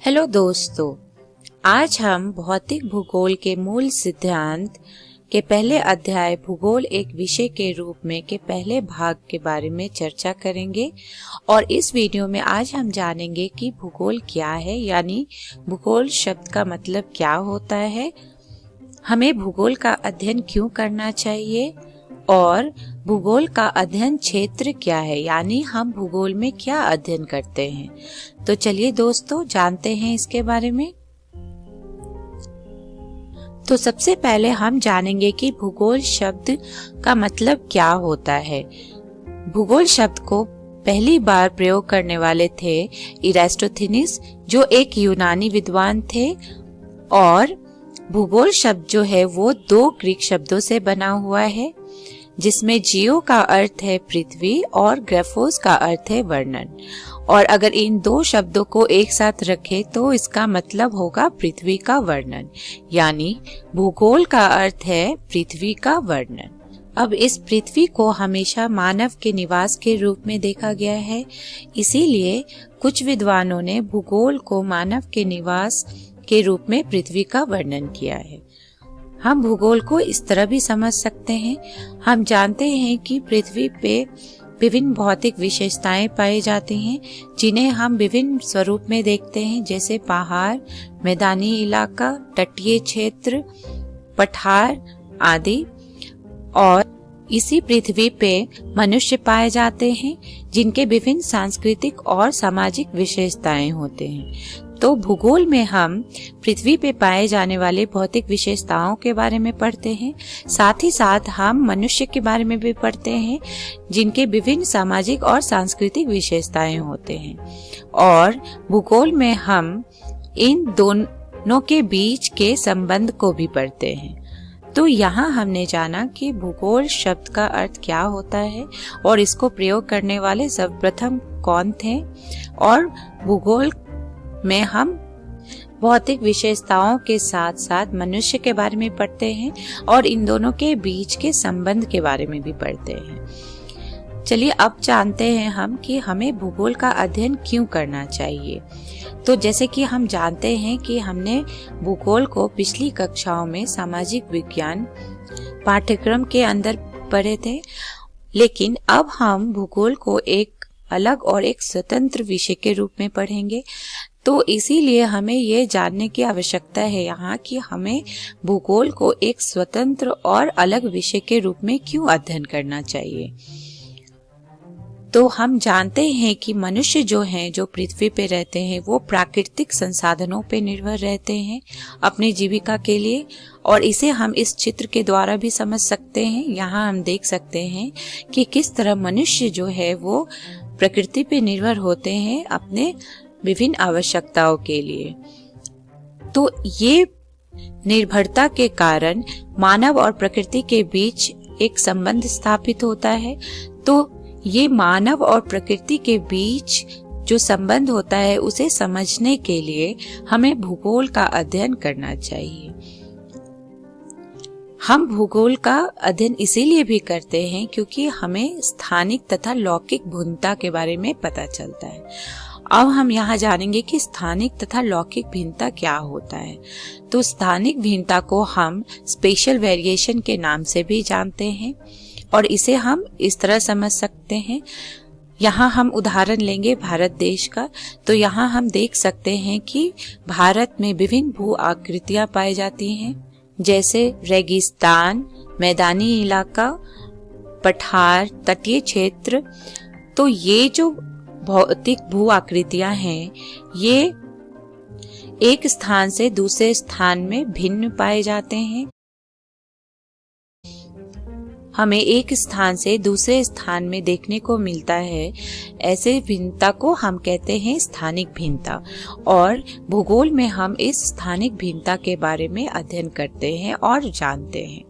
Hello दोस्तों, आज हम भौतिक भूगोल के मूल सिद्धांत के पहले अध्याय भूगोल एक विषय के रूप में के पहले भाग के बारे में चर्चा करेंगे। और इस वीडियो में आज हम जानेंगे कि भूगोल क्या है, यानी भूगोल शब्द का मतलब क्या होता है, हमें भूगोल का अध्ययन क्यों करना चाहिए और भूगोल का अध्ययन क्षेत्र क्या है, यानी हम भूगोल में क्या अध्ययन करते हैं। तो चलिए दोस्तों जानते हैं इसके बारे में। तो सबसे पहले हम जानेंगे कि भूगोल शब्द का मतलब क्या होता है। भूगोल शब्द को पहली बार प्रयोग करने वाले थे इरास्टोथेनिस, जो एक यूनानी विद्वान थे। और भूगोल शब्द जो है वो दो ग्रीक शब्दों से बना हुआ है, जिसमें जियो का अर्थ है पृथ्वी और ग्राफोस का अर्थ है वर्णन। और अगर इन दो शब्दों को एक साथ रखें तो इसका मतलब होगा पृथ्वी का वर्णन, यानी भूगोल का अर्थ है पृथ्वी का वर्णन। अब इस पृथ्वी को हमेशा मानव के निवास के रूप में देखा गया है, इसीलिए कुछ विद्वानों ने भूगोल को मानव के निवास के रूप में पृथ्वी का वर्णन किया है। हम भूगोल को इस तरह भी समझ सकते हैं। हम जानते हैं कि पृथ्वी पे विभिन्न भौतिक विशेषताएं पाई जाती हैं, जिन्हें हम विभिन्न स्वरूप में देखते हैं, जैसे पहाड़, मैदानी इलाका, तटीय क्षेत्र, पठार आदि। और इसी पृथ्वी पे मनुष्य पाए जाते हैं, जिनके विभिन्न सांस्कृतिक और सामाजिक विशेषताएं होते हैं। तो भूगोल में हम पृथ्वी पे पाए जाने वाले भौतिक विशेषताओं के बारे में पढ़ते हैं, साथ ही साथ हम मनुष्य के बारे में भी पढ़ते हैं, जिनके विभिन्न सामाजिक और सांस्कृतिक विशेषताएं होते हैं। और भूगोल में हम इन दोनों के बीच के संबंध को भी पढ़ते हैं। तो यहाँ हमने जाना कि भूगोल शब्द का अर्थ क्या होता है और इसको प्रयोग करने वाले सर्वप्रथम कौन थे। और भूगोल में हम भौतिक विशेषताओं के साथ साथ मनुष्य के बारे में पढ़ते हैं और इन दोनों के बीच के संबंध के बारे में भी पढ़ते हैं। चलिए अब जानते हैं हम कि हमें भूगोल का अध्ययन क्यों करना चाहिए। तो जैसे कि हम जानते हैं कि हमने भूगोल को पिछली कक्षाओं में सामाजिक विज्ञान पाठ्यक्रम के अंदर पढ़े थे, लेकिन अब हम भूगोल को एक अलग और एक स्वतंत्र विषय के रूप में पढ़ेंगे। तो इसीलिए हमें ये जानने की आवश्यकता है यहाँ कि हमें भूगोल को एक स्वतंत्र और अलग विषय के रूप में क्यों अध्ययन करना चाहिए। तो हम जानते हैं कि मनुष्य जो हैं, जो पृथ्वी पे रहते हैं, वो प्राकृतिक संसाधनों पे निर्भर रहते हैं अपनी जीविका के लिए। और इसे हम इस चित्र के द्वारा भी समझ सकते हैं। यहाँ हम देख सकते हैं कि किस तरह मनुष्य जो है वो प्रकृति पे निर्भर होते हैं अपने विभिन्न आवश्यकताओं के लिए। तो ये निर्भरता के कारण मानव और प्रकृति के बीच एक संबंध स्थापित होता है। तो ये मानव और प्रकृति के बीच जो संबंध होता है उसे समझने के लिए हमें भूगोल का अध्ययन करना चाहिए। हम भूगोल का अध्ययन इसीलिए भी करते हैं क्योंकि हमें स्थानिक तथा लौकिक भिन्नता के बारे में पता चलता है। अब हम यहाँ जानेंगे कि स्थानिक तथा लौकिक भिन्नता क्या होता है। तो स्थानिक भिन्नता को हम स्पेशल वेरिएशन के नाम से भी जानते हैं और इसे हम इस तरह समझ सकते हैं। यहाँ हम उदाहरण लेंगे भारत देश का। तो यहाँ हम देख सकते हैं कि भारत में विभिन्न भू आकृतियां पाई जाती हैं, जैसे रेगिस्तान, मैदानी इलाका, पठार, तटीय क्षेत्र। तो ये जो भौतिक भू आकृतियां हैं, ये एक स्थान से दूसरे स्थान में भिन्न पाए जाते हैं। हमें एक स्थान से दूसरे स्थान में देखने को मिलता है। ऐसे भिन्नता को हम कहते हैं स्थानिक भिन्नता। और भूगोल में हम इस स्थानिक भिन्नता के बारे में अध्ययन करते हैं और जानते हैं।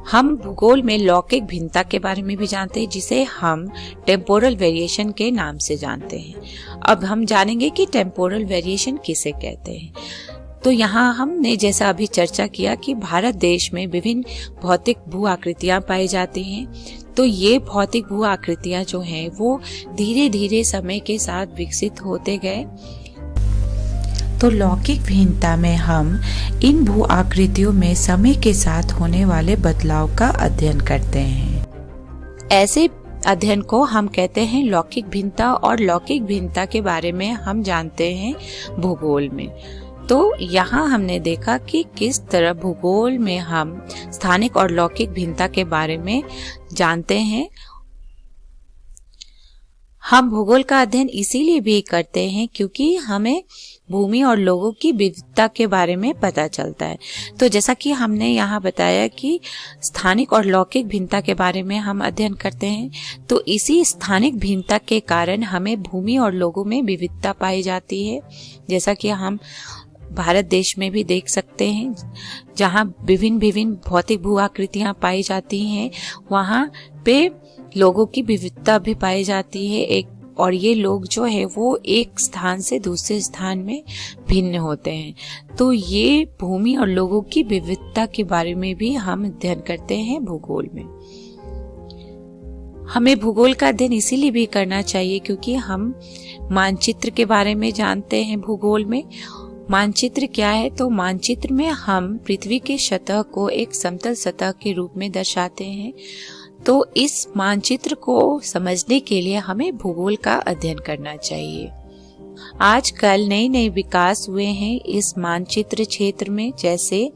हम भूगोल में लौकिक भिन्नता के बारे में भी जानते हैं, जिसे हम टेम्पोरल वेरिएशन के नाम से जानते हैं। अब हम जानेंगे कि टेम्पोरल वेरिएशन किसे कहते हैं। तो यहाँ हमने जैसा अभी चर्चा किया कि भारत देश में विभिन्न भौतिक भू आकृतियां पाई जाती हैं। तो ये भौतिक भू आकृतियां जो हैं वो धीरे धीरे समय के साथ विकसित होते गए। तो लौकिक भिन्नता में हम इन भू आकृतियों में समय के साथ होने वाले बदलाव का अध्ययन करते हैं। ऐसे अध्ययन को हम कहते हैं लौकिक भिन्नता, और लौकिक भिन्नता के बारे में हम जानते हैं भूगोल में। तो यहाँ हमने देखा कि किस तरह भूगोल में हम स्थानिक और लौकिक भिन्नता के बारे में जानते हैं। हम भूगोल का अध्ययन इसीलिए भी करते हैं क्योंकि हमें भूमि और लोगों की विविधता के बारे में पता चलता है। तो जैसा कि हमने यहाँ बताया कि स्थानिक और लौकिक भिन्नता के बारे में हम अध्ययन करते हैं, तो इसी स्थानिक भिन्नता के कारण हमें भूमि और लोगों में विविधता पाई जाती है। जैसा कि हम भारत देश में भी देख सकते हैं, जहाँ विभिन्न विभिन्न भौतिक भू आकृतियां पाई जाती हैं, वहाँ पे लोगों की विविधता भी पाई जाती है एक, और ये लोग जो है वो एक स्थान से दूसरे स्थान में भिन्न होते हैं। तो ये भूमि और लोगों की विविधता के बारे में भी हम अध्ययन करते हैं भूगोल में। हमें भूगोल का अध्ययन इसीलिए भी करना चाहिए क्योंकि हम मानचित्र के बारे में जानते हैं भूगोल में। मानचित्र क्या है? तो मानचित्र में हम पृथ्वी के सतह को एक समतल सतह के रूप में दर्शाते हैं। तो इस मानचित्र को समझने के लिए हमें भूगोल का अध्ययन करना चाहिए। आजकल नए नए विकास हुए हैं इस मानचित्र क्षेत्र में, जैसे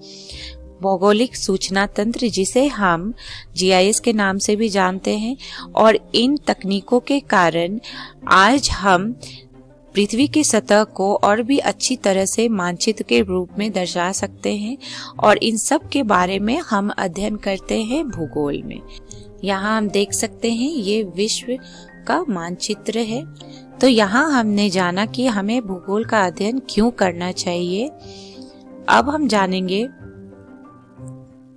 भौगोलिक सूचना तंत्र, जिसे हम GIS के नाम से भी जानते हैं। और इन तकनीकों के कारण आज हम पृथ्वी की सतह को और भी अच्छी तरह से मानचित्र के रूप में दर्शा सकते हैं, और इन सब के बारे में हम अध्ययन करते हैं भूगोल में। यहाँ हम देख सकते हैं ये विश्व का मानचित्र है। तो यहाँ हमने जाना कि हमें भूगोल का अध्ययन क्यों करना चाहिए। अब हम जानेंगे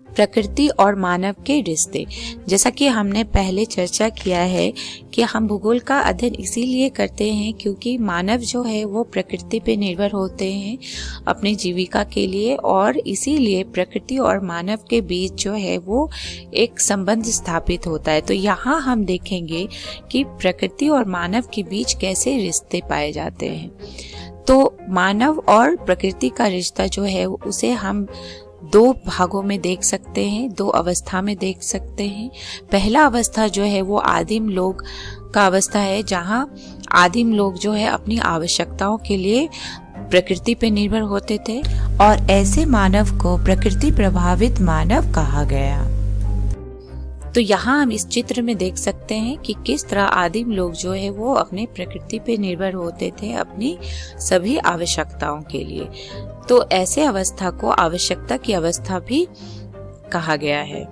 प्रकृति और मानव के रिश्ते। जैसा कि हमने पहले चर्चा किया है कि हम भूगोल का अध्ययन इसीलिए करते हैं क्योंकि मानव जो है वो प्रकृति पे निर्भर होते हैं अपने जीविका के लिए, और इसीलिए प्रकृति और मानव के बीच जो है वो एक संबंध स्थापित होता है। तो यहाँ हम देखेंगे कि प्रकृति और मानव के बीच कैसे रिश्ते पाए जाते हैं। तो मानव और प्रकृति का रिश्ता जो है उसे हम दो भागों में देख सकते हैं, दो अवस्था में देख सकते हैं। पहला अवस्था जो है वो आदिम लोग का अवस्था है, जहाँ आदिम लोग जो है अपनी आवश्यकताओं के लिए प्रकृति पे निर्भर होते थे, और ऐसे मानव को प्रकृति प्रभावित मानव कहा गया। तो यहाँ हम इस चित्र में देख सकते हैं कि किस तरह आदिम लोग जो है वो अपने प्रकृति पे निर्भर होते थे अपनी सभी आवश्यकताओं के लिए। तो ऐसे अवस्था को आवश्यकता की अवस्था भी कहा गया है।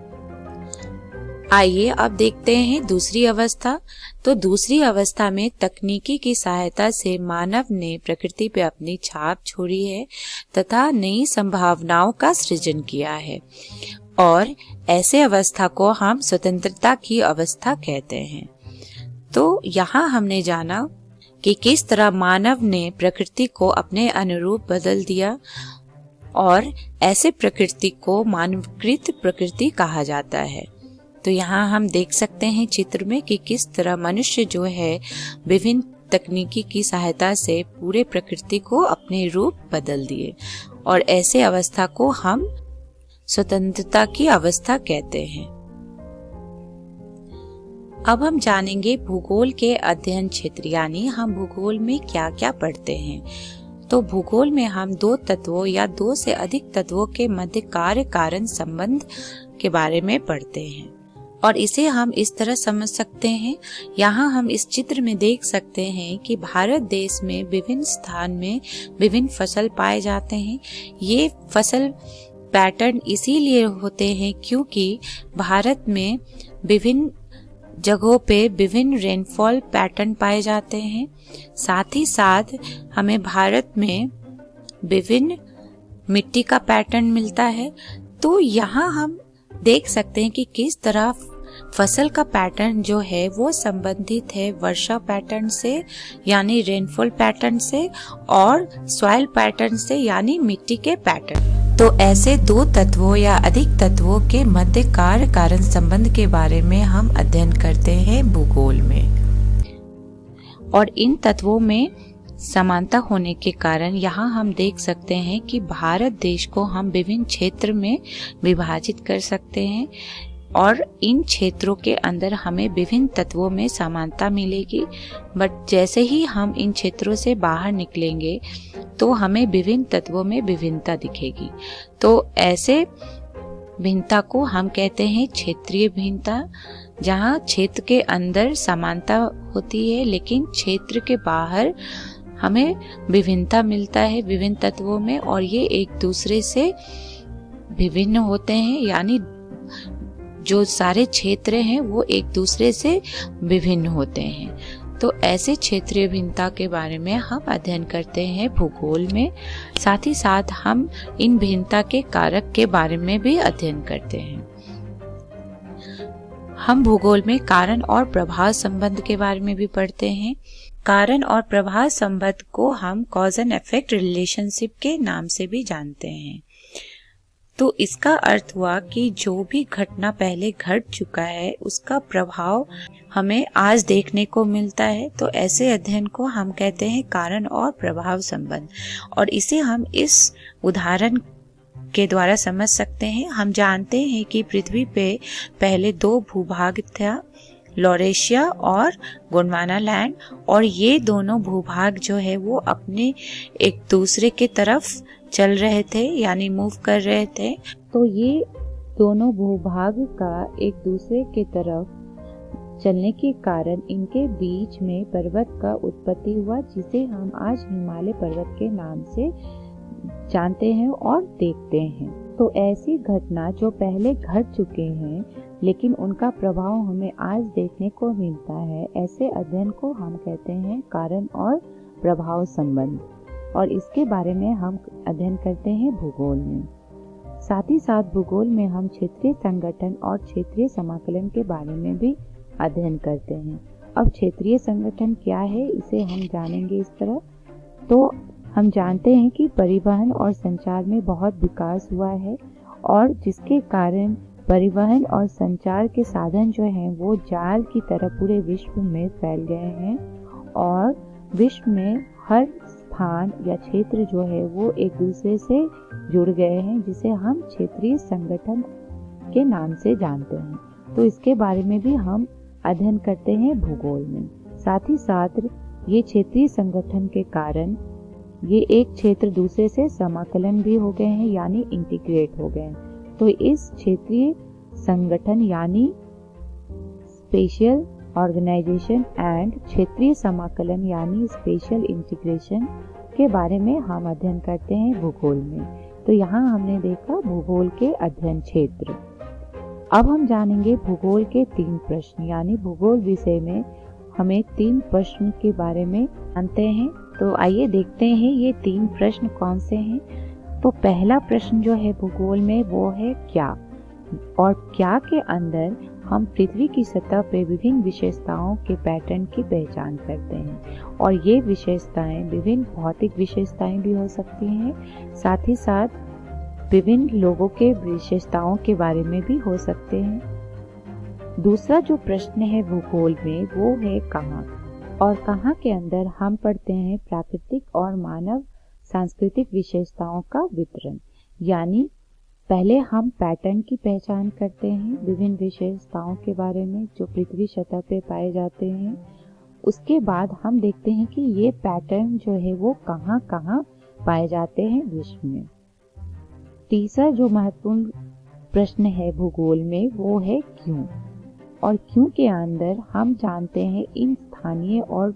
आइए अब देखते हैं दूसरी अवस्था। तो दूसरी अवस्था में तकनीकी की सहायता से मानव ने प्रकृति पे अपनी छाप छोड़ी है तथा नई संभावनाओं का सृजन किया है, और ऐसे अवस्था को हम स्वतंत्रता की अवस्था कहते हैं। तो यहाँ हमने जाना कि किस तरह मानव ने प्रकृति को अपने अनुरूप बदल दिया, और ऐसे प्रकृति को मानवकृत प्रकृति कहा जाता है। तो यहाँ हम देख सकते हैं चित्र में कि किस तरह मनुष्य जो है विभिन्न तकनीकी की सहायता से पूरे प्रकृति को अपने रूप बदल दिए, और ऐसे अवस्था को हम स्वतंत्रता की अवस्था कहते हैं। अब हम जानेंगे भूगोल के अध्ययन क्षेत्र, यानी हम भूगोल में क्या क्या पढ़ते हैं। तो भूगोल में हम दो तत्वों या दो से अधिक तत्वों के मध्य कार्य कारण संबंध के बारे में पढ़ते हैं, और इसे हम इस तरह समझ सकते हैं। यहाँ हम इस चित्र में देख सकते हैं कि भारत देश में विभिन्न स्थान में विभिन्न फसल पाए जाते हैं। ये फसल पैटर्न इसीलिए होते हैं क्योंकि भारत में विभिन्न जगहों पे विभिन्न रेनफॉल पैटर्न पाए जाते हैं। साथ ही साथ हमें भारत में विभिन्न मिट्टी का पैटर्न मिलता है। तो यहाँ हम देख सकते हैं कि किस तरह फसल का पैटर्न जो है वो संबंधित है वर्षा पैटर्न से यानी रेनफॉल पैटर्न से, और सॉइल पैटर्न से यानी मिट्टी के पैटर्न। तो ऐसे दो तत्वों या अधिक तत्वों के मध्य कार्य कारण संबंध के बारे में हम अध्ययन करते हैं भूगोल में, और इन तत्वों में समानता होने के कारण यहाँ हम देख सकते हैं कि भारत देश को हम विभिन्न क्षेत्र में विभाजित कर सकते हैं और इन क्षेत्रों के अंदर हमें विभिन्न तत्वों में समानता मिलेगी। बट जैसे ही हम इन क्षेत्रों से बाहर निकलेंगे तो हमें विभिन्न तत्वों में विभिन्नता दिखेगी। तो ऐसे भिन्नता को हम कहते हैं क्षेत्रीय भिन्नता, जहाँ क्षेत्र के अंदर समानता होती है लेकिन क्षेत्र के बाहर हमें विभिन्नता मिलता है विभिन्न तत्वों में, और ये एक दूसरे से विभिन्न होते हैं। यानी जो सारे क्षेत्र हैं वो एक दूसरे से विभिन्न होते हैं। तो ऐसे क्षेत्रीय भिन्नता के बारे में हम अध्ययन करते हैं भूगोल में। साथ ही साथ हम इन भिन्नता के कारक के बारे में भी अध्ययन करते हैं। हम भूगोल में कारण और प्रभाव संबंध के बारे में भी पढ़ते हैं। कारण और प्रभाव संबंध को हम कॉज एंड इफेक्ट रिलेशनशिप के नाम से भी जानते हैं। तो इसका अर्थ हुआ कि जो भी घटना पहले घट चुका है उसका प्रभाव हमें आज देखने को मिलता है। तो ऐसे अध्ययन को हम कहते हैं कारण और प्रभाव संबंध, और इसे हम इस उदाहरण के द्वारा समझ सकते हैं। हम जानते हैं कि पृथ्वी पे पहले 2 भूभाग था, लॉरेशिया और गोंडवाना लैंड, और ये दोनों भूभाग जो है वो अपने एक दूसरे के तरफ चल रहे थे, यानी मूव कर रहे थे। तो ये दोनों भूभाग का एक दूसरे के तरफ चलने के कारण इनके बीच में पर्वत का उत्पत्ति हुआ, जिसे हम आज हिमालय पर्वत के नाम से जानते हैं और देखते हैं। तो ऐसी घटना जो पहले घट चुके हैं लेकिन उनका प्रभाव हमें आज देखने को मिलता है, ऐसे अध्ययन को हम कहते हैं कारण और प्रभाव संबंध, और इसके बारे में हम अध्ययन करते हैं भूगोल में। साथ ही साथ भूगोल में हम क्षेत्रीय संगठन और क्षेत्रीय समाकलन के बारे में भी अध्ययन करते हैं। अब क्षेत्रीय संगठन क्या है इसे हम जानेंगे इस तरह। तो हम जानते हैं कि परिवहन और संचार में बहुत विकास हुआ है, और जिसके कारण परिवहन और संचार के साधन जो हैं वो जाल की तरह पूरे विश्व में फैल गए हैं, और विश्व में हर स्थान या क्षेत्र जो है वो एक दूसरे से जुड़ गए हैं, जिसे हम क्षेत्रीय संगठन के नाम से जानते हैं। तो इसके बारे में भी हम अध्ययन करते हैं भूगोल में। साथ ही साथ ये क्षेत्रीय संगठन के कारण ये एक क्षेत्र दूसरे से समाकलन भी हो गए हैं, यानी इंटीग्रेट हो गए हैं। तो इस क्षेत्रीय संगठन यानी स्पेशियल ऑर्गेनाइजेशन एंड क्षेत्रीय समाकलन यानी स्पेशल इंटीग्रेशन के बारे में हम अध्ययन करते हैं भूगोल में। तो यहाँ हमने देखा भूगोल के अध्ययन क्षेत्र। अब हम जानेंगे भूगोल के 3 प्रश्न, यानी भूगोल विषय में हमें 3 प्रश्न के बारे में जानते हैं। तो आइए देखते हैं ये 3 प्रश्न कौन से हैं। तो पहला प्रश्न जो है भूगोल में वो है क्या, और क्या के अंदर हम पृथ्वी की सतह पर विभिन्न विशेषताओं के पैटर्न की पहचान करते हैं, और ये विशेषताएं विभिन्न भौतिक विशेषताएं भी हो सकती हैं, साथ ही साथ विभिन्न लोगों के विशेषताओं के बारे में भी हो सकते हैं। दूसरा जो प्रश्न है भूगोल में वो है कहाँ, और कहाँ के अंदर हम पढ़ते हैं प्राकृतिक और मानव सांस्कृतिक विशेषताओं का वितरण। यानी पहले हम पैटर्न की पहचान करते हैं विभिन्न विशेषताओं के बारे में जो पृथ्वी सतह पे पाए जाते हैं। उसके बाद हम देखते हैं कि ये पैटर्न जो है वो कहाँ कहाँ पाए जाते हैं विश्व में। तीसरा जो महत्वपूर्ण प्रश्न है भूगोल में वो है क्यों, और क्यों के अंदर हम जानते हैं इन स्थानीय और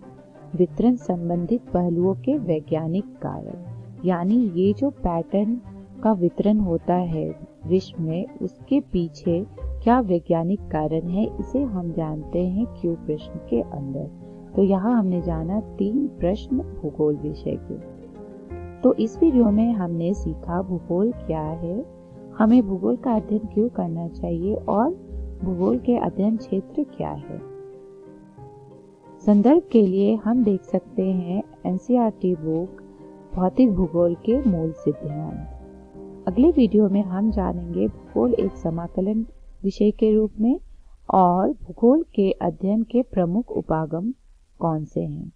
वितरण संबंधित पहलुओं के वैज्ञानिक कारण। यानी ये जो पैटर्न का वितरण होता है विश्व में उसके पीछे क्या वैज्ञानिक कारण है, इसे हम जानते हैं क्यों प्रश्न के अंदर। तो यहाँ हमने जाना 3 प्रश्न भूगोल विषय के। तो इस वीडियो में हमने सीखा भूगोल क्या है, हमें भूगोल का अध्ययन क्यों करना चाहिए, और भूगोल के अध्ययन क्षेत्र क्या है। संदर्भ के लिए हम देख सकते हैं एनसीईआरटी बुक भौतिक भूगोल के मूल सिद्धांत। अगले वीडियो में हम जानेंगे भूगोल एक समाकलन विषय के रूप में, और भूगोल के अध्ययन के प्रमुख उपागम कौन से हैं।